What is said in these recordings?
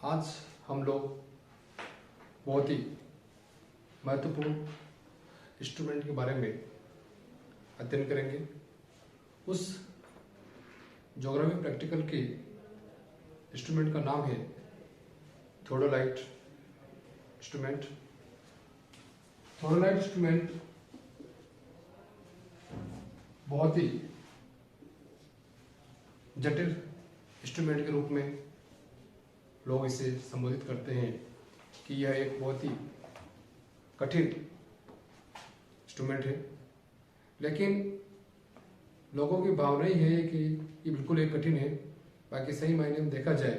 आज हम लोग बहुत ही महत्वपूर्ण इंस्ट्रूमेंट के बारे में अध्ययन करेंगे। उस ज्योग्राफी प्रैक्टिकल के इंस्ट्रूमेंट का नाम है थियोडोलाइट इंस्ट्रूमेंट। थियोडोलाइट इंस्ट्रूमेंट बहुत ही जटिल इंस्ट्रूमेंट के रूप में लोग इसे संबोधित करते हैं कि यह एक बहुत ही कठिन इंस्ट्रूमेंट है, लेकिन लोगों की भावना ही है कि ये बिल्कुल एक कठिन है। बाकी सही मायने में देखा जाए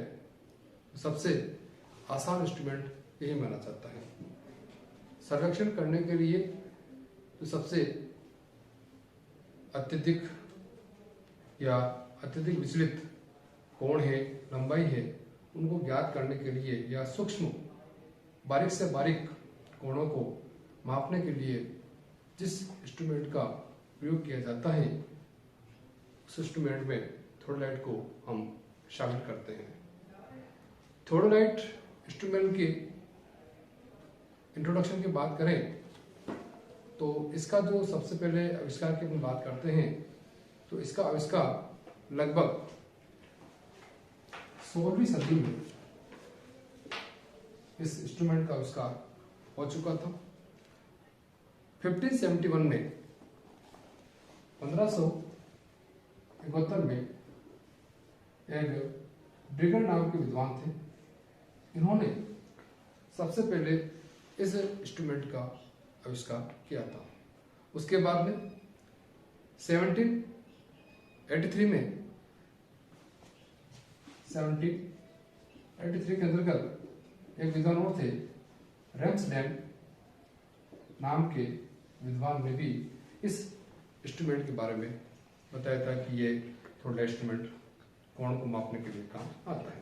तो सबसे आसान इंस्ट्रूमेंट यही माना जाता है। सर्वेक्षण करने के लिए तो सबसे अत्यधिक विचलित कोण है, लंबाई है, उनको ज्ञात करने के लिए या सूक्ष्म बारीक से बारीक कोणों को मापने के लिए जिस इंस्ट्रूमेंट का प्रयोग किया जाता है उस इंस्ट्रूमेंट में थियोडोलाइट को हम शामिल करते हैं। थियोडोलाइट इंस्ट्रूमेंट की इंट्रोडक्शन की बात करें तो इसका जो सबसे पहले आविष्कार की हम बात करते हैं तो इसका आविष्कार लगभग 16वीं सदी में इस इंस्ट्रूमेंट का आविष्कार हो चुका था। 1571 में 1571 में एक ब्रिगन नाम के विद्वान थे। इन्होंने सबसे पहले इस इंस्ट्रूमेंट का आविष्कार किया था। उसके बाद में 1783 में 1783 के अंतर्गत एक विद्वान और थे, रेम्सडेन नाम के विद्वान ने भी इस इंस्ट्रूमेंट के बारे में बताया था कि ये थोड़ा इंस्ट्रूमेंट कोण को मापने के लिए काम आता है।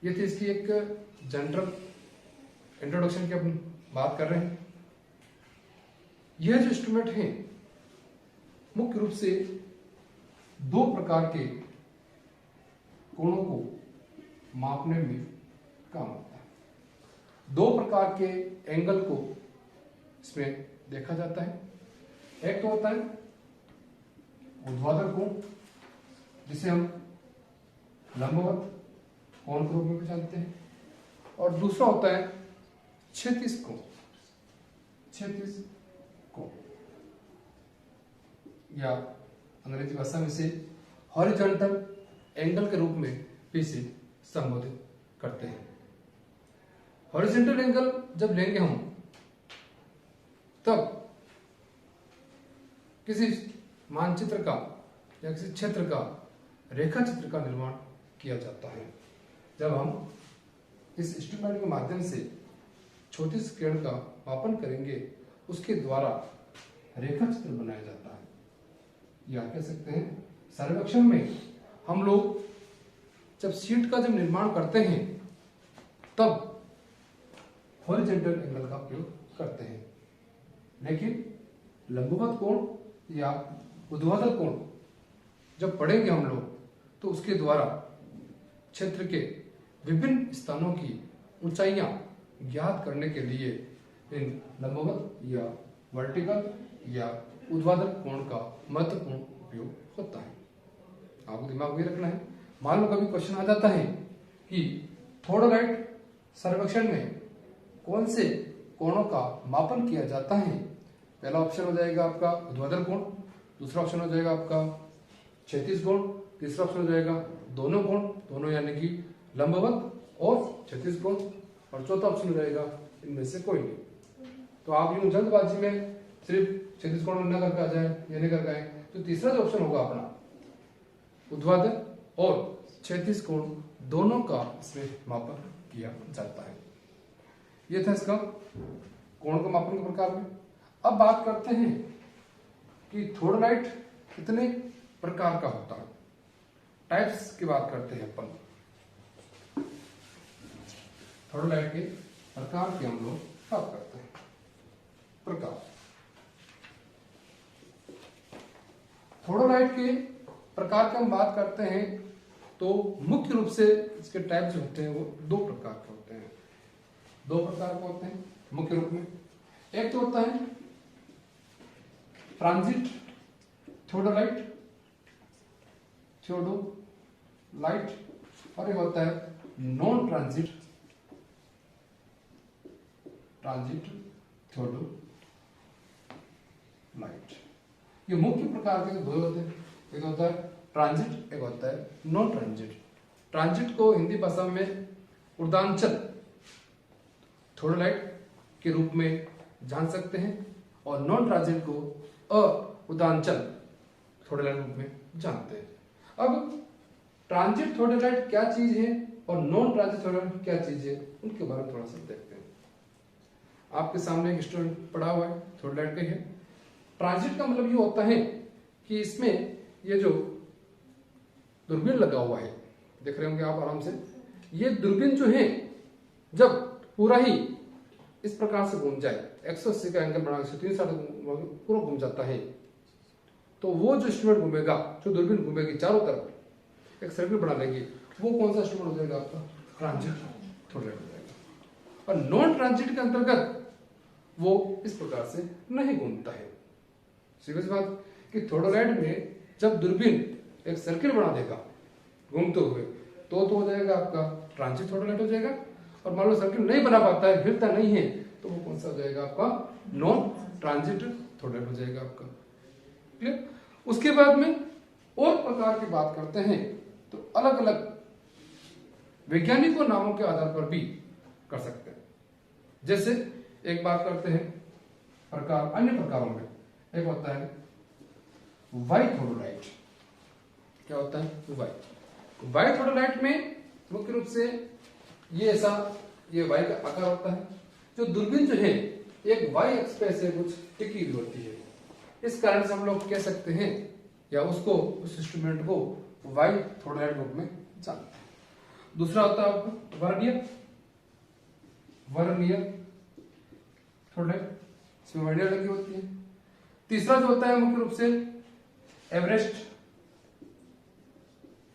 ये थी इसकी एक जनरल इंट्रोडक्शन की अपन बात कर रहे हैं। यह जो इंस्ट्रूमेंट है मुख्य रूप से दो प्रकार के कोणों को मापने में काम आता है। दो प्रकार के एंगल को इसमें देखा जाता है। एक तो होता है ऊर्ध्वाधर कोण, जिसे हम लंबवत कोण के रूप में भी जानते हैं, और दूसरा होता है क्षैतिज कोण। क्षैतिज कोण या अंग्रेजी भाषा में से हॉरिजॉन्टल एंगल के रूप में भी इसे संबोधित करते हैं। हॉरिजॉन्टल एंगल जब लेंगे हम तब किसी मानचित्र का या किसी क्षेत्र का रेखा चित्र का निर्माण किया जाता है। जब हम इस इंस्ट्रूमेंट के माध्यम से क्षैतिज किरण का मापन करेंगे उसके द्वारा रेखा चित्र बनाया जाता है, या कह सकते हैं सर्वेक्षण में हम लोग जब शीट का जब निर्माण करते हैं तब हॉरिजॉन्टल एंगल का प्रयोग करते हैं, लेकिन लंबवत कोण या ऊर्ध्वाधर कोण जब पढ़ेंगे हम लोग तो उसके द्वारा क्षेत्र के विभिन्न स्थानों की ऊंचाइयां ज्ञात करने के लिए इन लंबवत या वर्टिकल या ऊर्ध्वाधर कोण का महत्वपूर्ण उपयोग होता है। आपको दिमाग में रखना है। मान लो कभी क्वेश्चन आ जाता है कि थियोडोलाइट सर्वेक्षण में कौन से कोणों का मापन किया जाता है। पहला ऑप्शन हो जाएगा आपका ऊर्ध्वाधर कोण, दूसरा ऑप्शन हो जाएगा आपका क्षैतिज कोण, तीसरा ऑप्शन हो जाएगा दोनों कोण, दोनों यानी कि लंबवत और क्षैतिज कोण, और चौथा ऑप्शन हो जाएगा इनमें से कोई नहीं। तो आप यूं जल्दबाजी में सिर्फ क्षैतिज कोण न करके आ जाए या नहीं कर गए तो तीसरा जो ऑप्शन होगा अपना ऊर्ध्वाधर और क्षैतिज कोण दोनों का इसमें मापन किया जाता है। यह था इसका कोण का मापन के प्रकार में। अब बात करते हैं कि थियोडोलाइट कितने प्रकार का होता है। टाइप्स की बात करते हैं अपन। थियोडोलाइट के प्रकार की हम लोग बात करते हैं। प्रकार थियोडोलाइट के प्रकार की हम बात करते हैं तो मुख्य रूप से इसके टाइप जो होते हैं वो दो प्रकार के होते हैं, मुख्य रूप में। एक तो होता है ट्रांजिट थियोडोलाइट और एक होता है नॉन ट्रांजिट थियोडोलाइट। ये मुख्य प्रकार के दो होते हैं, एक होता है ट्रांजिट, एक होता है नॉन ट्रांजिट। ट्रांजिट को हिंदी भाषा में उर्दांचल थियोडोलाइट के रूप में जान सकते हैं और नॉन ट्रांजिट को उदांचल थियोडोलाइट रूप में जानते हैं। अब ट्रांजिट थियोडोलाइट क्या चीज है और नॉन ट्रांजिट थियोडोलाइट क्या चीज है, उनके बारे में थोड़ा सा देखते हैं। आपके सामने एक स्टूडेंट पढ़ा हुआ है, थियोडोलाइट का है। ट्रांजिट का मतलब ये होता है कि इसमें ये जो दूरबीन लगा हुआ है, देख रहे होंगे आप आराम से, ये दूरबीन जो है जब पूरा ही इस प्रकार से घूम जाए, 180 का एंगल बना 130 पूरा घूम जाता है, तो वो जो इंस्ट्रूमेंट घूमेगा, जो दूरबीन घूमेगी चारों तरफ एक सर्किल बना लेगी, वो कौन सा इंस्ट्रूमेंट हो जाएगा आपका? ट्रांजिट थियोडोलाइट हो जाएगा। और नॉन ट्रांजिट के अंतर्गत वो इस प्रकार से नहीं घूमता है। सीरियस बात कि थियोडोलाइट में जब दूरबीन एक सर्किल बना देगा घूमते हुए, तो हो जाएगा आपका ट्रांजिट थियोडोलाइट हो जाएगा। और मान लो सर्किल नहीं बना पाता है, हिलता नहीं है, तो वो कौन सा हो जाएगा आपका? नॉन ट्रांजिट थियोडोलाइट हो जाएगा आपका। क्लियर? उसके बाद में और प्रकार की बात करते हैं तो अलग अलग वैज्ञानिकों नामों के आधार पर भी कर सकते हैं। जैसे एक बात करते हैं प्रकार, अन्य प्रकारों में एक होता है वाई थियोडोलाइट। क्या होता है? वाई थियोडोलाइट में मुख्य रूप से ये ऐसा, ये वाई का आकार होता है। जो दूरबीन जो है एक वाई अक्ष पे से कुछ टिकी हुई होती है, इस कारण से हम लोग कह सकते हैं या उसको, उस इंस्ट्रूमेंट को वाई थियोडोलाइट रूप में जानते हैं। दूसरा होता है आपका वर्नियर थियोडोलाइट, इसमें वर्नियर लगी होती है। तीसरा जो होता है मुख्य रूप से एवरेस्ट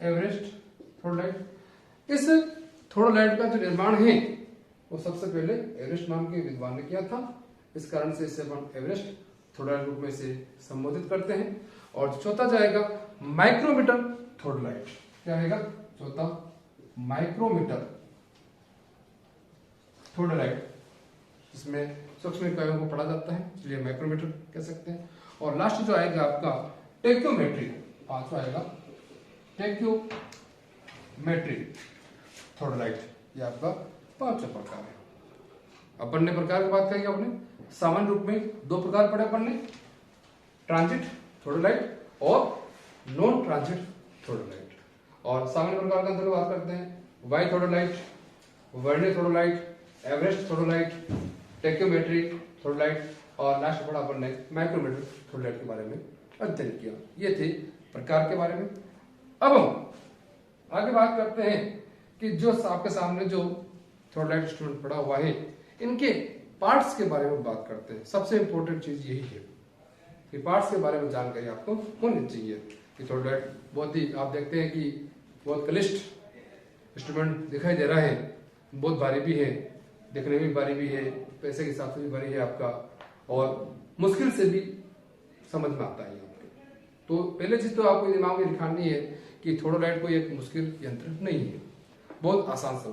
थियोडोलाइट। इस थियोडोलाइट का जो निर्माण है वो सबसे पहले एवरेस्ट नाम के विद्वान ने किया था, इस कारण से इसे अपन एवरेस्ट थियोडोलाइट रूप में से संबोधित करते हैं। और चौथा जाएगा माइक्रोमीटर थियोडोलाइट। क्या आएगा? चौथा माइक्रोमीटर थियोडोलाइट, जिसमें सूक्ष्म इकाइयों को पढ़ा जाता है, इसलिए माइक्रोमीटर कह सकते हैं। और लास्ट जो आएगा आपका टेक्योमेट्री, पांचवा आएगा टेक्योमेट्री थियोडोलाइट। ये आपका पांचवा प्रकार है। अपन ने प्रकार की बात कही, आपने सामान्य रूप में दो प्रकार पढ़े अपन ने, ट्रांजिट थियोडोलाइट और नॉन ट्रांजिट थियोडोलाइट। और सामान्य प्रकार के अंतर्गत बात करते हैं Y theodolite, vernier theodolite, Everest theodolite, tacheometry theodolite और लास्ट पढ़ा अपन ने माइक्रोमीटर थियोडोलाइट के बारे में अध्ययन किया। ये थे प्रकार के बारे में। अब हम आगे बात करते हैं कि जो आपके सामने जो थियोडोलाइट इंस्ट्रूमेंट पड़ा हुआ है, इनके पार्ट्स के बारे में बात करते हैं। सबसे इंपॉर्टेंट चीज यही है कि पार्ट्स के बारे में जानकारी आपको होनी चाहिए। कि थियोडोलाइट बहुत ही, आप देखते हैं कि बहुत क्लिष्ट इंस्ट्रूमेंट दिखाई दे रहा है, बहुत भारी भी है, देखने में भारी भी है, पैसे के हिसाब से भी भारी है आपका, और मुश्किल से भी समझ में आता है आपको। तो पहले चीज तो आपको दिमाग में दिखानी है कि थियोडोलाइट कोई एक मुश्किल यंत्र नहीं है, बहुत आसान सा।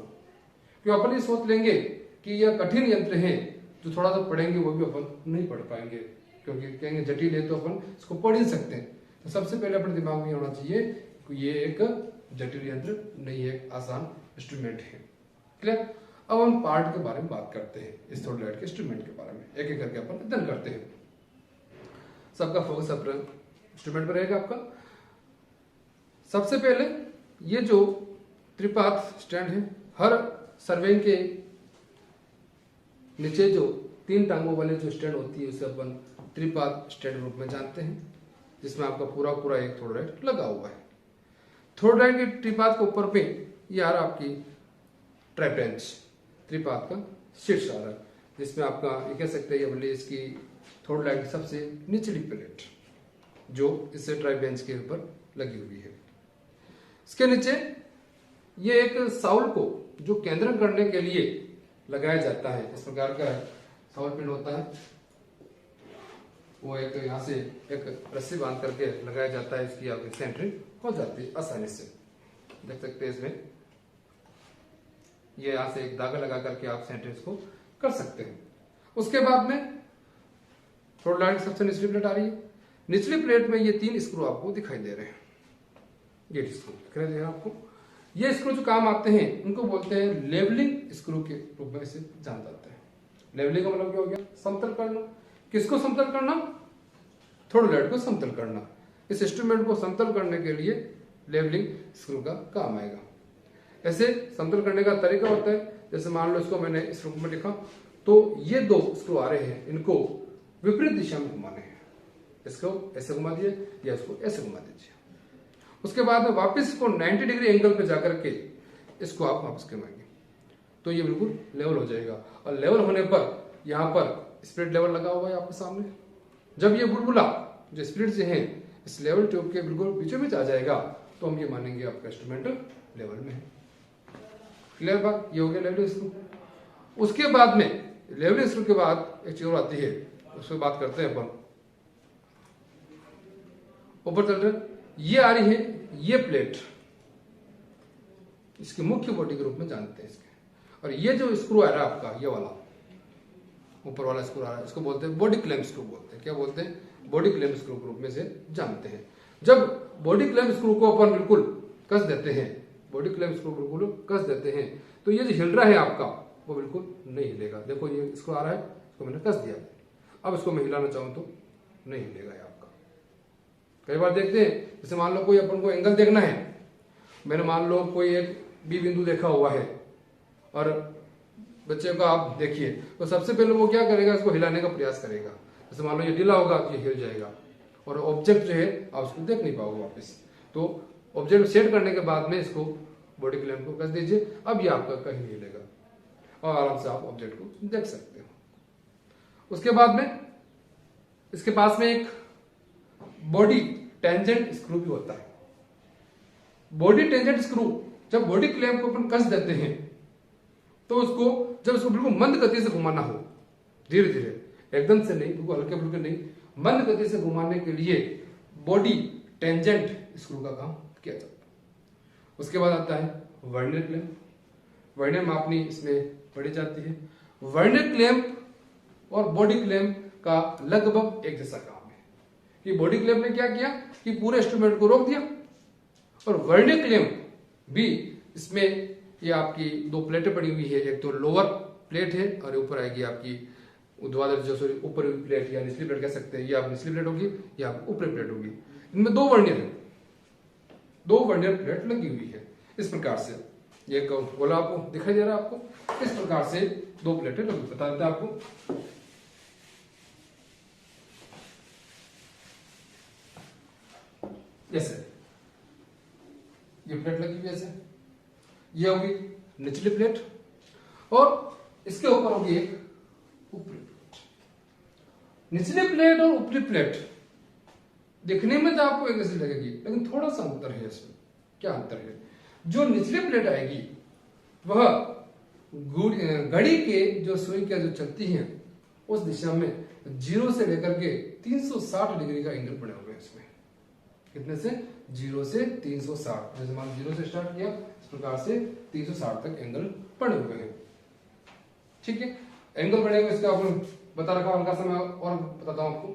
क्यों अपन ये सोच लेंगे कि यह कठिन यंत्र है, जो थोड़ा सा पढ़ेंगे वो भी अपन नहीं पढ़ पाएंगे, क्योंकि कहेंगे जटिल है तो अपन इसको पढ़ ही सकते हैं। तो सबसे पहले अपने दिमाग में होना चाहिए कि ये एक जटिल यंत्र नहीं है, एक आसान इंस्ट्रूमेंट है। क्लियर? अब हम पार्ट के बारे में बात करते हैं, इस थियोडोलाइट के इंस्ट्रूमेंट के बारे में एक एक करके अपन अध्ययन करते हैं। सबका फोकस अपने इंस्ट्रूमेंट पर रहेगा आपका। सबसे पहले ये जो त्रिपात स्टैंड है, हर सर्विंग के नीचे जो 3 टांगों वाले जो स्टैंड होती है उसे अपन त्रिपात स्टैंड रूप में जानते हैं, जिसमें आपका पूरा पूरा एक थियोडोलाइट लगा हुआ है। थियोडोलाइट के त्रिपात के ऊपर पे ये आ रहा आपकी ट्राइपेंच, त्रिपात का शीर्ष आ रहा है, जिसमें आपका ये कह सकते हैं ये इसकी थियोडोलाइट की सबसे निचली प्लेट जो इससे ट्राइपेंच के ऊपर लगी हुई है। इसके नीचे ये एक साउल को जो केंद्रण करने के लिए लगाया जाता है, इस प्रकार का साउल पिन होता है, वो एक यहाँ से एक रस्सी बांध करके लगाया जाता है, इसकी आपकी सेंटरिंग हो जाती है आसानी से। देख सकते हैं इसमें ये यहाँ से एक धागा लगा करके आप सेंटरिंग को कर सकते हैं। उसके बाद में थ्रोट लाइन सबसे निचली प्लेट आ रही है। निचली प्लेट में ये 3 स्क्रू आपको दिखाई दे रहे हैं, ये स्क्रू दिख रहे हैं आपको। ये स्क्रू जो काम आते हैं उनको बोलते हैं लेवलिंग स्क्रू के रूप में इसे जाना जाता है। लेवलिंग का मतलब क्या हो गया? समतल करना। किसको समतल करना? थ्रोट लाइट को समतल करना। इस इंस्ट्रूमेंट को समतल करने के लिए लेवलिंग स्क्रू का काम आएगा। ऐसे समतल करने का तरीका होता है, जैसे मान लो इसको मैंने इस रूप में लिखा, तो ये 2 स्क्रू आ रहे हैं, इनको विपरीत दिशा में घुमाने हैं। इसको ऐसे घुमा दिए या इसको ऐसे घुमा दीजिए। उसके बाद में वापस इसको 90 डिग्री एंगल पे जाकर के इसको आप वापस घुमाएंगे तो ये बिल्कुल लेवल हो जाएगा। और लेवल होने पर यहाँ पर स्प्लिट लेवल लगा हुआ है आपके सामने। जब ये बुलबुला जो स्प्लिट से है इस लेवल ट्यूब के बिल्कुल बीचों बीच आ जाएगा तो हम ये मानेंगे आपका इंस्ट्रूमेंट लेवल में है। क्लियर बात? ये हो गया लेवलिंग स्क्रू। उसके बाद में लेवलिंग स्क्रू के बाद एक चीज और आती है, उसको बात करते हैं अपन। ऊपर चल रहे ये आ रही है ये प्लेट, इसके मुख्य बॉडी के रूप में जानते हैं इसके। और ये जो स्क्रू आ रहा है आपका, ये वाला ऊपर वाला स्क्रू आ रहा है, इसको बोलते हैं बॉडी क्लैंप स्क्रू बोलते हैं। क्या बोलते हैं? बॉडी क्लैंप स्क्रू के रूप में से जानते हैं। जब बॉडी क्लैंप स्क्रू को अपन बिल्कुल कस देते हैं, बॉडी क्लैंप स्क्रू बिल्कुल कस देते हैं, तो ये जो हिल रहा है आपका वो बिल्कुल नहीं हिलेगा। देखो ये स्क्रू आ रहा है, इसको मैंने कस दिया, अब इसको मैं हिलाना चाहूं तो नहीं हिलेगा ये आपका। कई बार देखते हैं, जैसे मान लो कोई अपन को एंगल देखना है, मैंने मान लो कोई एक बी बिंदु देखा हुआ है और बच्चे को आप देखिए, तो सबसे पहले वो क्या करेगा? इसको हिलाने का प्रयास करेगा। जैसे मान लो ये ढीला होगा तो ये हिल जाएगा और ऑब्जेक्ट जो है आप उसको देख नहीं पाओगे वापस। तो ऑब्जेक्ट सेट करने के बाद में इसको बॉडी क्लैंप को कस दीजिए, अब ये आपका कहीं नहीं हिलेगा और आराम से आप ऑब्जेक्ट को देख सकते हो। उसके बाद में इसके पास में एक बॉडी टेंजेंट स्क्रू भी होता है। बॉडी टेंजेंट स्क्रू जब बॉडी क्लैंप को अपन कस देते हैं तो उसको जब इसको बिल्कुल मंद गति से घुमाना हो, धीरे धीरे, एकदम से नहीं, बिल्कुल हल्के फुल्के नहीं, मंद गति से घुमाने के लिए बॉडी टेंजेंट स्क्रू का काम किया जाता है। उसके बाद आता है वर्नियर क्लैंप। वर्नियर मापनी इसमें पड़ी जाती है। वर्नियर क्लैंप और बॉडी क्लैंप का लगभग एक जैसा काम है कि बॉडी क्लैंप ने क्या किया कि पूरे इंस्ट्रूमेंट को रोक दिया, और वर्नियर क्लैंप भी इसमें ये आपकी 2 प्लेटें पड़ी हुई है, एक तो लोअर प्लेट है और ऊपर आएगी आपकी ऊर्ध्वाधर जो ऊपर प्लेट या निचली प्लेट कह सकते हैं, ये आप निचली प्लेट होगी या ऊपरी प्लेट होगी। इनमें 2 वर्नियर है, 2 वर्नियर प्लेट लगी हुई है। इस प्रकार से ये गोला आपको दिखाई दे रहा है आपको, इस प्रकार से 2 प्लेटें लगी, बता देते हैं आपको। जैसे ये प्लेट लगी हुई ऐसे, ये होगी निचली प्लेट और इसके ऊपर होगी एक ऊपरी प्लेट। निचली प्लेट और ऊपरी प्लेट दिखने में तो आपको एक जैसी लगेगी, लेकिन थोड़ा सा अंतर है इसमें। क्या अंतर है? जो निचली प्लेट आएगी वह घड़ी के जो सुई का जो चलती है उस दिशा में 0 से लेकर के 360 डिग्री का एंगल पड़े हुए हैं इसमें। कितने से? 0 से 360। जैसे मान 0 से स्टार्ट किया, इस प्रकार से 360 तक एंगल पड़े हुए हैं। ठीक है, एंगल पड़े हुए, इसका आपको बता रखा हल्का सा, मैं और बताता हूं आपको।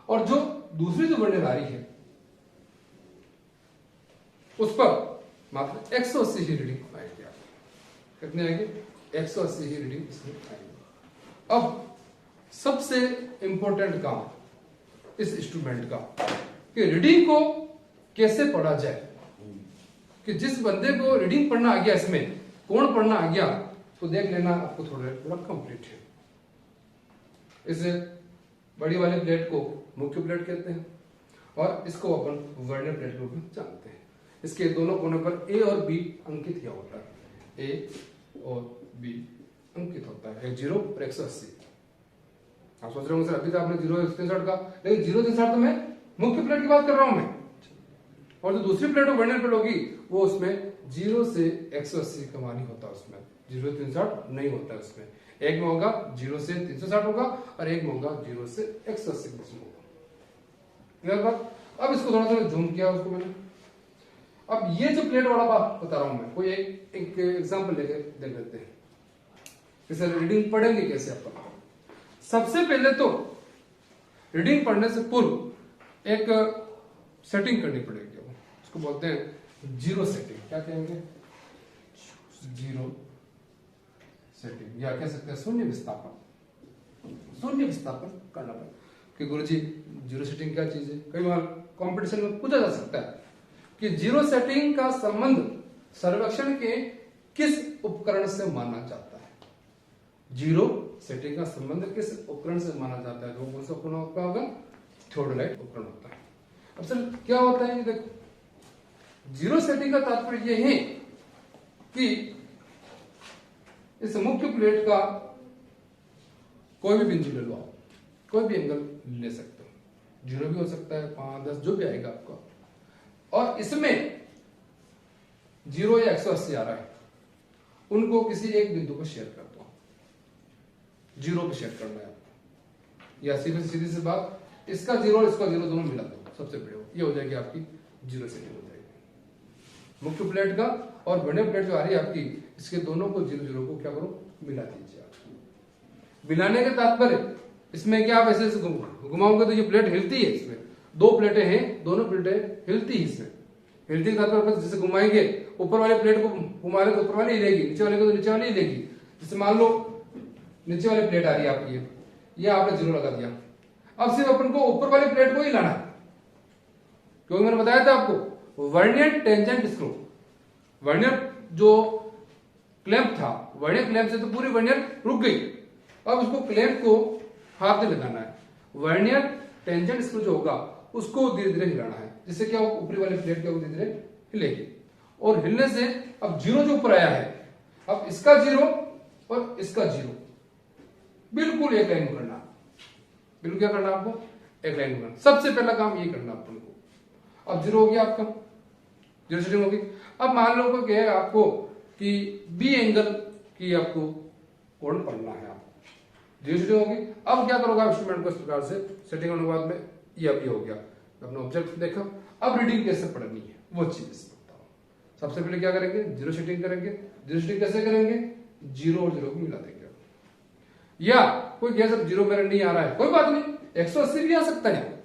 और जो दूसरी जो वर्नियर आ रही है उस पर मात्र 180 ही रीडिंग आएगी। कितने आएंगे? 180 ही रीडिंग इसमें आएगी। अब सबसे इंपॉर्टेंट काम इस इंस्ट्रूमेंट का कि रीडिंग को कैसे पढ़ा जाए, कि जिस बंदे को रीडिंग पढ़ना आ गया, इसमें कोण पढ़ना आ गया, तो देख लेना आपको थोड़ा कंप्लीट है। इस बड़ी वाली प्लेट को मुख्य प्लेट कहते हैं और इसको अपन वर्नियर प्लेट के रूप में जानते हैं। इसके दोनों कोनों पर ए और बी अंकित किया होता है, ए और बी अंकित होता है, 0 और 180। आप सोच रहे होंगे सर अभी तो आपने 0 स्क्रीनशॉट का, लेकिन 0 स्क्रीनशॉट तो मैं मुख्य प्लेट की बात कर रहा हूं मैं। और जो दूसरी प्लेट वर्नियर प्लेट होगी वो उसमें 0 से 180 का मान ही होता है, उसमें 0 से 360 नहीं होता है। उसमें एक में होगा 0 से 360 होगा और एक में होगा 0 से 180 के बीच में होगा। क्लियर बात? अब इसको थोड़ा सा जूम किया उसको मैंने। अब ये जो प्लेट वाला बात बता रहा हूं मैं, कोई एक एग्जांपल लेके देख लेते हैं जैसे रीडिंग पढ़ेंगे कैसे अपन। सबसे पहले तो रीडिंग पढ़ने से पूर्व एक सेटिंग करनी पड़ेगी, उसको बोलते हैं जीरो सेटिंग। क्या कहेंगे? जीरो सेटिंग, या कह सकते हैं शून्य विस्थापन। शून्य विस्थापन करना पड़ेगा कि गुरुजी जीरो सेटिंग क्या चीज है। कई बार कंपटीशन में पूछा जा सकता है कि जीरो सेटिंग का संबंध सर्वेक्षण के किस उपकरण से माना जाता है। जीरो सेटिंग का संबंध किस उपकरण से माना जाता है? तो कौन सा उपकरण होगा? थियोडोलाइट उपकरण होता है। अब सर क्या होता है? देखो, जीरो सेटिंग का तात्पर्य यह है कि इस मुख्य प्लेट का कोई भी बिंदु ले लो आप, कोई भी एंगल ले सकते हो, जीरो भी हो सकता है, 5, 10 जो भी आएगा आपका, और इसमें 0 या 180 आ रहा है, उनको किसी एक बिंदु पर शेयर कर दो। 0 पे शेयर करना है आपको, या सीधी सी बात, इसका 0 और इसका 0 दोनों मिला दो, सबसे बड़े ये हो जाएगी आपकी जीरो सेटिंग हो जाएगी। मुख्य प्लेट का और बड़े प्लेट जो आ रही है आपकी, इसके दोनों को 0 को क्या करो? मिला दीजिए आप। मिलाने के तात्पर्य इसमें क्या, आप ऐसे घुमाओगे तो ये प्लेट हिलती है। इसमें 2 प्लेटें हैं, दोनों प्लेटें हिलती है। इसमें हिलती के तात्पर्य जैसे घुमाएंगे, ऊपर वाले प्लेट को घुमाने तो ऊपर वाली हिलेगी, नीचे वाले को तो नीचे वाली हिलेगी। जैसे मान लो नीचे वाली प्लेट आ रही है आपकी, ये आपने 0 लगा दिया। अब सिर्फ अपन को ऊपर वाली प्लेट को ही लाना है, क्योंकि मैंने बताया था आपको वर्नियर टेंजेंट स्क्रू, वर्नियर जो क्लैंप था, वर्नियर क्लैंप से तो पूरी वर्नियर रुक गई। अब उसको क्लैंप को हाथ में लगाना है। वर्नियर टेंजेंट स्क्रू जो होगा उसको धीरे धीरे हिलाना है, जिससे क्या हो, ऊपरी वाली प्लेट क्या धीरे धीरे हिलेगी। और हिलने से अब 0 जो ऊपर आया है, अब इसका 0 और इसका 0 बिल्कुल एक लाइन में करना। बिल्कुल क्या करना आपको? एक लाइन में करना। सबसे पहला काम ये करना अपन को। अब 0 हो गया आपका, जीरो सेटिंग होगी। अब मान लो क्या है आपको कि बी एंगल की आपको कोण पढ़ना है, आपको जीरो सेटिंग होगी। अब क्या करोगे इंस्ट्रूमेंट को इस प्रकार से सेटिंग होने के बाद में ये अब ये हो गया, अपना ऑब्जेक्ट देखो। अब रीडिंग कैसे पढ़नी है वो चीज बताओ। सबसे पहले क्या करेंगे? जीरो सेटिंग करेंगे। जीरो सेटिंग कैसे करेंगे? 0 और 0 को मिला देंगे। या कोई कह सकता 0 मेरा नहीं आ रहा है, कोई बात नहीं, 180 भी आ सकता है।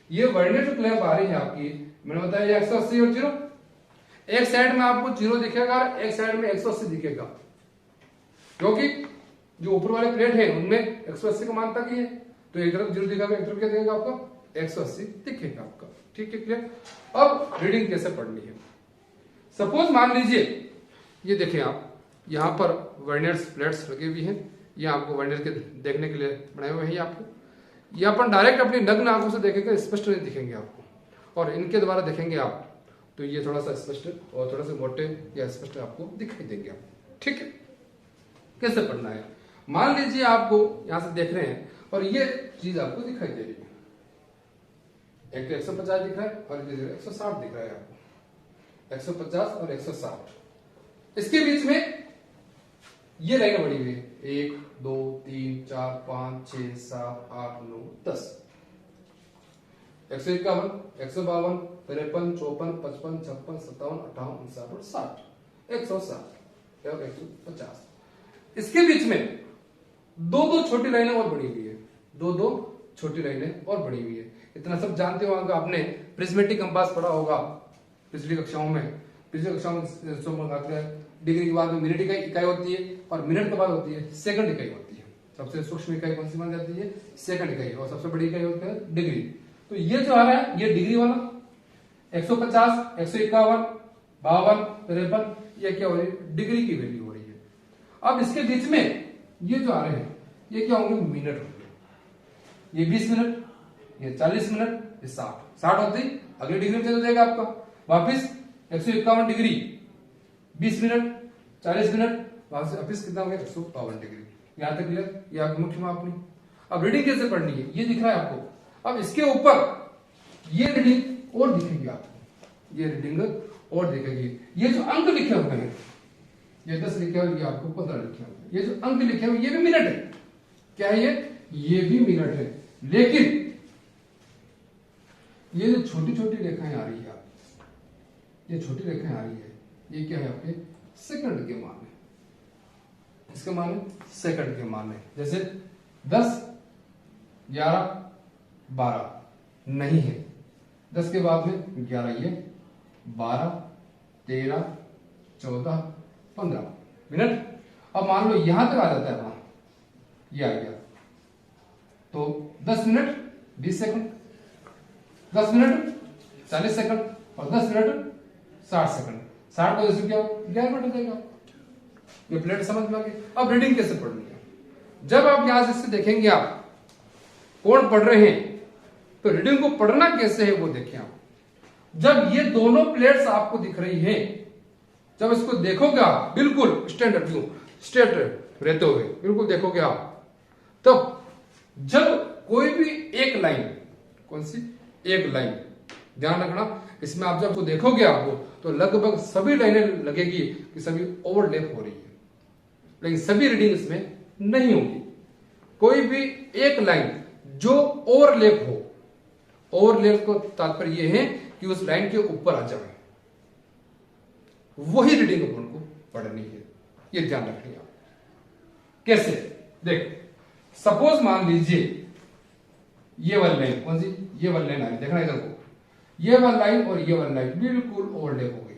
ये वर्नियर जो क्लैंप आ रही है आपकी, मैंने बताया 180 और 0, एक साइड में आपको 0 दिखेगा, एक साइड में 180 दिखेगा, क्योंकि जो ऊपर वाले प्लेट है उनमें 180 का मान तक ही है। तो एक तरफ 0 दिखेगा, एक तरफ क्या दिखेगा आपका? 180 दिखेगा आपका। ठीक है, क्लियर? अब रीडिंग कैसे पढ़नी है? सपोज मान लीजिए ये देखें आप, यहां पर वर्नियर प्लेट्स लगे हुए हैं, ये आपको वर्नियर के देखने के लिए बनाए हुए हैं। आपको ये अपन डायरेक्ट अपनी नग्न आंखों से देखेंगे, स्पष्ट नहीं दिखेंगे आपको, और इनके द्वारा देखेंगे आप तो ये थोड़ा सा स्पष्ट और थोड़ा सा मोटे या स्पष्ट आपको दिखाई देंगे आप। ठीक है, कैसे पढ़ना है? मान लीजिए आपको यहां से देख रहे हैं और ये चीज आपको दिखाई दे रही है, एक तो 150 दिख रहा है और 160 दिख रहा है आपको, 150 और 160। इसके बीच में ये लाइनें बनी हुई है, 1 2 3 4 5 6 7 8 9 10, 151 152 53 54 55 56 57 58 59 और 60, 160 और 150। इसके बीच में 2 छोटी लाइनें और बनी हुई है, 2 छोटी लाइनें और बनी हुई है। इतना सब जानते हो, आपने प्रिज्मेटिक कंपास पढ़ा होगा पिछली कक्षाओं में। पिछली कक्षाओं में डिग्री के बाद में मिनट की इकाई होती है, और मिनट के बाद होती है सेकंड इकाई होती है। सबसे सूक्ष्म इकाई कौन सी मानी जाती है? सेकंड इकाई, और सबसे बड़ी इकाई होती है डिग्री। तो ये जो आ रहा है ये डिग्री वाला 150 151 52 53, ये क्या हो रही है? डिग्री की वैल्यू हो रही है। अब इसके बीच में ये जो आ रहे हैं ये क्या होंगे? मिनट होंगे। ये 20 मिनट, ये 40 मिनट, ये 60 होते ही अगली डिग्री में चला जाएगा आपका वापिस 151 डिग्री, 20 मिनट, 40 मिनट, वहां से वापिस कितना हो गया? 152 डिग्री। यहां तक क्लियर? ये आपकी मुख्य मापनी। अब रीडिंग कैसे पढ़नी है ये दिख रहा है आपको। अब इसके ऊपर ये रीडिंग और दिखेगी आपको, ये रीडिंग और दिखेगी। ये जो अंक लिखे हुए हैं, ये 10 लिखे हुए, ये आपको 15 लिखे हुए, ये जो अंक लिखे हुए ये भी मिनट है। क्या है ये भी मिनट है। लेकिन ये जो छोटी छोटी रेखाएं आ रही है, ये छोटी रेखाएं आ रही है, ये क्या है आपके सेकंड के मान है। इसका मान है सेकंड के मान है। जैसे 10, 11, 12 नहीं है, 10 के बाद में 11, ये 12, 13, 14, 15 मिनट। अब मान लो यहां तक आ जाता है अपना, ये आ गया तो 10 मिनट 20 सेकंड, 10 मिनट 40 सेकंड और 10 मिनट 60 सेकंड। 60 को जैसे क्या 11 मिनट हो जाएगा। ये प्लेट समझ में आ गई। अब रीडिंग कैसे पढ़नी है, जब आप यहां से देखेंगे आप कौन पढ़ रहे हैं, तो रीडिंग को पढ़ना कैसे है वो देखिए आप। जब ये दोनों प्लेट्स आपको दिख रही हैं, जब इसको देखोगे आप बिल्कुल स्टैंडर्ड व्यू, स्ट्रेट रहते हुए बिल्कुल देखोगे आप, तब जब कोई भी एक लाइन, कौन सी एक लाइन, ध्यान रखना इसमें आप जब देखोगे आपको तो लगभग सभी लाइनें लगेगी कि सभी ओवरलैप हो रही है, लेकिन सभी रीडिंग इसमें नहीं होगी। कोई भी एक लाइन जो ओवरलैप हो, ओवरलैप को तात्पर्य यह है कि उस लाइन के ऊपर आ जाए, वही रीडिंग अपन को पढ़नी है। ये ध्यान रखिए आप। कैसे देखो, सपोज मान लीजिए ये वाली लाइन, कौन सी ये वाली लाइन आ रही, देखना इधर को, ये वाली लाइन और ये वाली लाइन बिल्कुल ओवरलैप हो गई,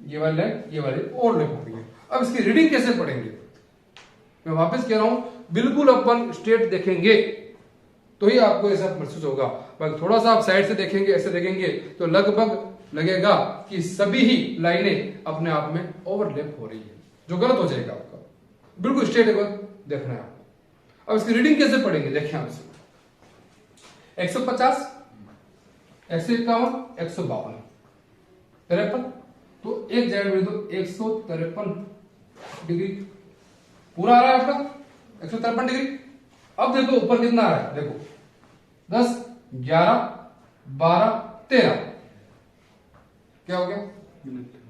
ये वाली लाइन ये वाली ओवरलैप हो गई है। अब इसकी रीडिंग कैसे पढ़ेंगे, मैं वापस कह रहा हूं, बिल्कुल अपन स्ट्रेट देखेंगे तो ही आपको ऐसा महसूस होगा। पर थोड़ा सा आप साइड से देखेंगे, ऐसे देखेंगे तो लगभग लगेगा कि सभी ही लाइनें अपने आप में ओवरलैप हो रही है, जो गलत हो जाएगा आपका। बिल्कुल स्ट्रेट एक बार देखना है आपको। अब इसकी रीडिंग कैसे पढ़ेंगे, देखिए आप 150, 151, 152, 53, तो एक जगह में दो 153 डिग्री पूरा आ रहा है आपका 153 डिग्री। अब देखो ऊपर कितना आ रहा है, देखो 10, 11, 12, 13, क्या हो गया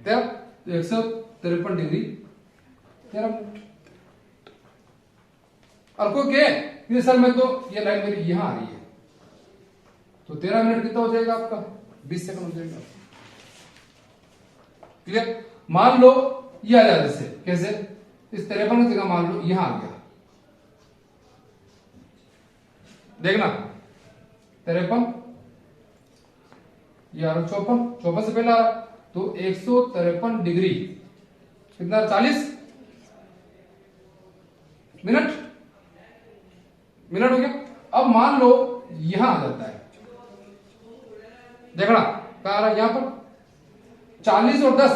13, 153 डिग्री 13 मिनट। और कोई कहे सर मैं तो ये लाइन मेरी यहां आ रही है, तो 13 मिनट कितना हो जाएगा आपका 20 सेकंड हो जाएगा। क्लियर। मान लो ये आ जाए, जैसे कैसे इस 53 की जगह मान लो यहां आ गया, देखना 53, ये 54 से पहला तो 153 डिग्री कितना 40 मिनट हो गया। अब मान लो यहां आ जाता है, देखना कहां आ रहा है, यहां पर 40 और 10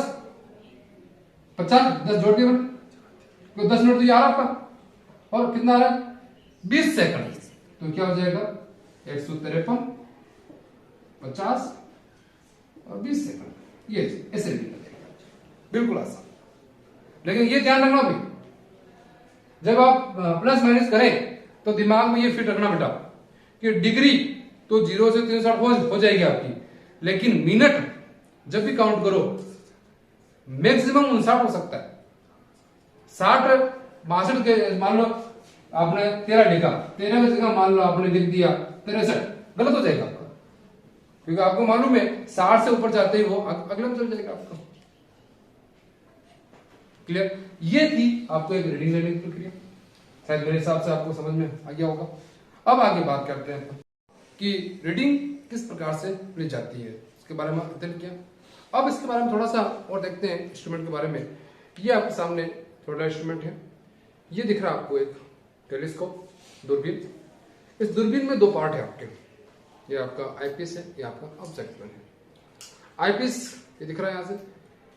50, 10 जोड़ दिया मैंने, तो 10 मिनट तो ये आ रहा आपका, और कितना आ रहा है 20 सेकंड, तो क्या हो जाएगा 153, 50 और 20 सेकंड। ये ऐसे रीडिंग करेगा, बिल्कुल आसान। लेकिन ये ध्यान रखना भी, जब आप प्लस माइनस करें तो दिमाग में ये फिट रखना बेटा कि डिग्री तो 0 से 360 हो जाएगी आपकी, लेकिन मिनट जब भी काउंट करो मैक्सिमम 59 हो सकता है। 60 62 के मान लो आपने 13 लिखा, 13 की जगह मान लो आपने लिख दिया 63, गलत हो जाएगा आपका, क्योंकि आपको मालूम है 60 से ऊपर जाते ही वो अगले में चल जाएगा आपका। क्लियर। ये थी आपको एक रीडिंग लेने की प्रक्रिया, शायद मेरे हिसाब से आपको समझ में आ गया होगा। अब आगे बात करते हैं कि रीडिंग किस प्रकार से ली जाती है, इसके बारे में अध्ययन किया। अब इसके बारे में थोड़ा सा और देखते हैं इंस्ट्रूमेंट के बारे में। ये आपके सामने थोड़ा इंस्ट्रूमेंट है, ये दिख रहा है आपको एक टेलीस्कोप, दूरबीन। इस दूरबीन में 2 पार्ट है आपके, ये आपका आईपीस है, ये आपका ऑब्जेक्ट है। आईपीस ये दिख रहा है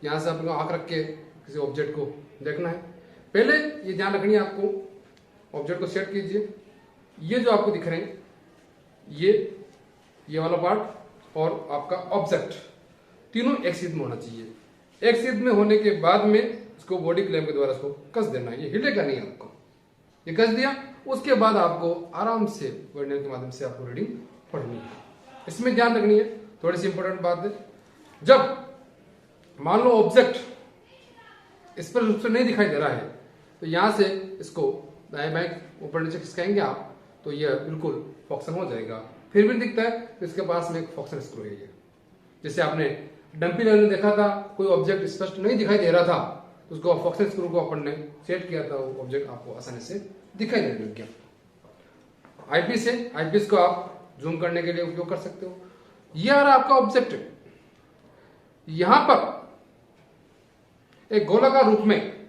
यहाँ से आपको आंख रख के किसी ऑब्जेक्ट को देखना है। पहले ये ध्यान रखनी है आपको, ऑब्जेक्ट को सेट कीजिए। ये जो आपको दिख रहे हैं ये वाला पार्ट और आपका ऑब्जेक्ट, तीनों एक सीध में होना चाहिए। एक सीध में होने के बाद में इसको बॉडी क्लैंप के द्वारा इसको कस देना है, ये हिलेगा नहीं आपको। ये कस दिया, उसके बाद आपको आराम से वर्नियर के माध्यम से आपको रीडिंग पढ़नी है। इसमें ध्यान रखनी है थोड़ी सी इंपॉर्टेंट बात है, जब मान लो ऑब्जेक्ट स्पष्ट रूप से नहीं दिखाई दे रहा है तो यहां से इसको दाएं बाएं ऊपर नीचे खिसकाएंगे आप तो यह बिल्कुल फॉक्सन हो जाएगा। फिर भी दिखता है तो इसके पास में एक फॉक्सन स्क्रू है ये। जैसे आपने डंपी लेवल में देखा था, कोई ऑब्जेक्ट स्पष्ट नहीं दिखाई दे रहा था तो उसको फॉक्सन स्क्रू को अपन ने सेट किया था, वो ऑब्जेक्ट आपको आसानी से दिखाई देने लग गया। आईपीस है, आईपीस को आप जूम करने के लिए उपयोग कर सकते हो। यह आ रहा आपका ऑब्जेक्ट, यहां पर एक गोलाकार रूप में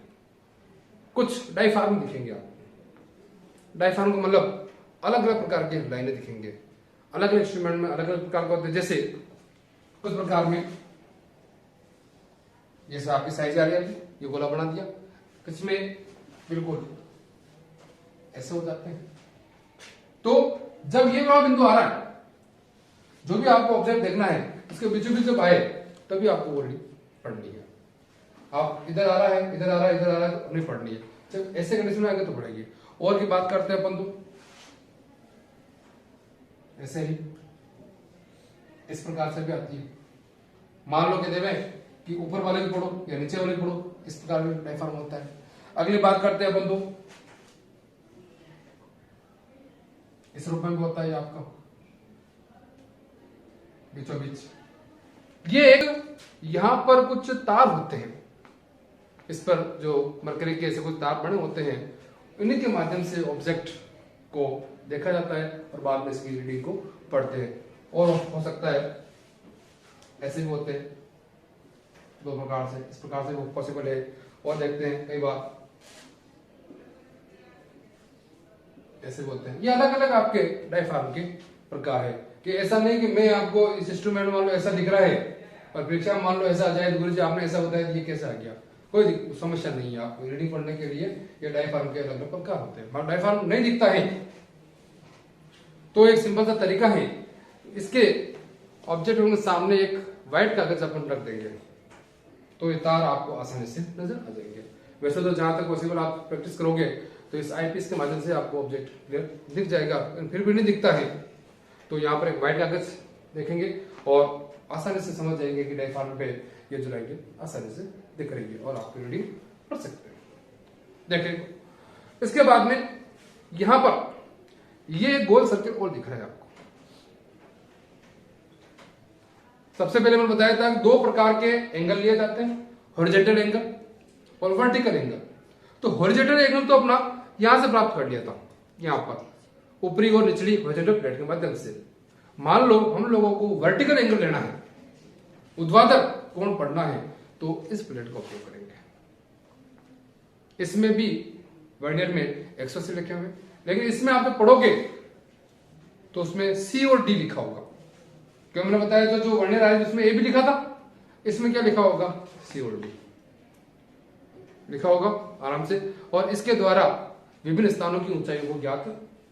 कुछ डाइफार्म दिखेंगे आपको। डाइफार्म को मतलब अलग अलग प्रकार की लाइनें दिखेंगे, अलग अलग इंस्ट्रूमेंट में अलग अलग प्रकार का होते हैं। जैसे कुछ प्रकार में जैसे आपकी साइज आ रही है, ये गोला बना दिया, इसमें बिल्कुल ऐसे हो जाते हैं। तो जब ये वाला बिंदु आ रहा है, जो भी आपको ऑब्जेक्ट देखना है इसके बीचों बीच जब आए तभी आपको वो रीडिंग पढ़नी है। आप इधर आ रहा है, इधर आ रहा है, इधर आ रहा है तो नहीं पढ़नी है। जब ऐसे कंडीशन में आएगा तो पढ़ेगी। और की बात करते हैं अपन तो ऐसे ही इस प्रकार से भी आती है। मान लो कि देवे कि ऊपर वाले की पढ़ो या नीचे वाले की पढ़ो, इस प्रकार में डाइफार्म होता है। अगली बात करते हैं अपन तो इस रूप में भी होता है आपका बीचों बीच। ये एक यहां पर कुछ तार होते हैं, इस पर जो मरकरी के ऐसे कुछ तार बने होते हैं, इन्हीं के माध्यम से ऑब्जेक्ट को देखा जाता है और बाद में इसकी रीडिंग को पढ़ते हैं। और हो सकता है ऐसे भी होते हैं दो प्रकार से, इस प्रकार से वो पॉसिबल है। और देखते हैं कई बार ऐसे होते हैं। ये अलग अलग आपके डाइफार्म के प्रकार है कि ऐसा नहीं कि मैं आपको इस इंस्ट्रूमेंट मान लो ऐसा दिख रहा है और परीक्षा मान लो ऐसा आ जाए, गुरु जी आपने ऐसा बताया ये कैसे आ गया, कोई समस्या नहीं है। आपको रीडिंग पढ़ने के लिए ये डाइफार्म के अलग अलग प्रकार होते हैं। डाइफार्म नहीं दिखता है तो एक सिंपल सा तरीका है, इसके ऑब्जेक्ट के सामने एक व्हाइट कागज अपन रख देंगे तो ये तार आपको आसानी से नजर आ जाएंगे। वैसे तो जहां तक पॉसिबल आप प्रैक्टिस करोगे तो इस आईपीएस के माध्यम से आपको ऑब्जेक्ट क्लियर दिख जाएगा। फिर भी नहीं दिखता है तो यहाँ पर एक व्हाइट कागज देखेंगे और आसानी से समझ जाएंगे कि डाइफार्म पे ये जो लाइटें आसानी से दिख रही है और आपकी रीडिंग पढ़ सकते हैं। देखें इसके बाद में यहां पर ये गोल सर्किल और दिख रहा है आपको। सबसे पहले मैंने बताया था दो प्रकार के एंगल लिए जाते हैं, हॉरिजॉन्टल एंगल और वर्टिकल एंगल। तो हॉरिजॉन्टल एंगल तो अपना यहां से प्राप्त कर लिया था, यहां पर ऊपरी और निचली हॉरिजॉन्टल प्लेट के माध्यम से। मान लो हम लोगों को वर्टिकल एंगल लेना है, ऊर्ध्वाधर कोण पढ़ना है तो इस प्लेट का उपयोग करेंगे। इसमें भी वर्नियर में 180 लिखे हुए, लेकिन इसमें आप जब पढ़ोगे तो उसमें सी और डी लिखा होगा। क्यों मैंने बताया जो वर्नियर आया जिसमें ए भी लिखा था, इसमें क्या लिखा होगा, सी और डी लिखा होगा आराम से। और इसके द्वारा विभिन्न स्थानों की ऊंचाई को ज्ञात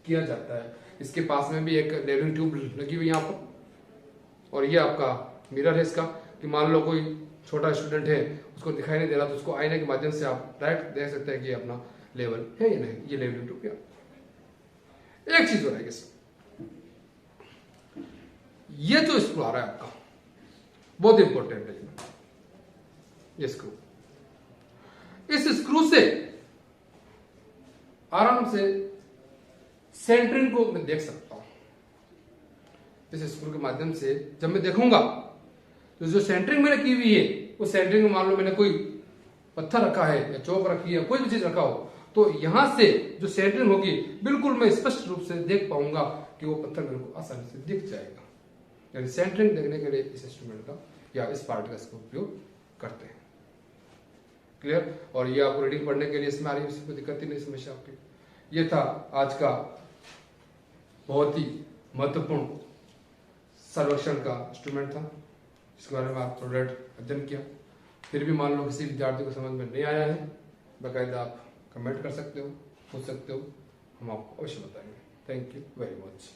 किया जाता है। इसके पास में भी एक लेवलिंग ट्यूब लगी हुई यहां पर, और ये आपका मिरर है इसका कि मान लो कोई छोटा स्टूडेंट है उसको दिखाई नहीं दे रहा तो उसको आईने के माध्यम से आप डायरेक्ट देख सकते हैं कि अपना लेवल है या नहीं। ये लेवलिंग ट्यूब क्या। एक चीज हो रहा है ये जो स्क्रू आ रहा है आपका बहुत इंपॉर्टेंट है। ये स्क्रू, इस स्क्रू से आराम से सेंटरिंग को मैं देख सकता हूं। इस स्क्रू के माध्यम से जब मैं देखूंगा तो जो सेंटरिंग मैंने की हुई है उस सेंटरिंग में मान लो मैंने कोई पत्थर रखा है या चौक रखी है, कोई भी चीज रखा हो, तो यहां से जो सेंटरिंग होगी बिल्कुल मैं स्पष्ट रूप से देख पाऊंगा कि वो पत्थर मेरे को आसानी से दिख जाएगा। यानी सेंटरिंग देखने के लिए इस इंस्ट्रूमेंट का या इस पार्ट का इसका उपयोग करते हैं। क्लियर। और ये आपको रीडिंग पढ़ने के लिए इसमें आ रही है, कोई दिक्कत ही नहीं समस्या आपकी। ये था आज का बहुत ही महत्वपूर्ण सर्वेक्षण का इंस्ट्रूमेंट था, इसके बारे में आप थोड़ा अध्ययन किया। फिर भी मान लो किसी विद्यार्थी को समझ में नहीं आया है, बाकायदा आप कमेंट कर सकते हो, पूछ सकते हो, हम आपको अवश्य बताएंगे। Thank you very much.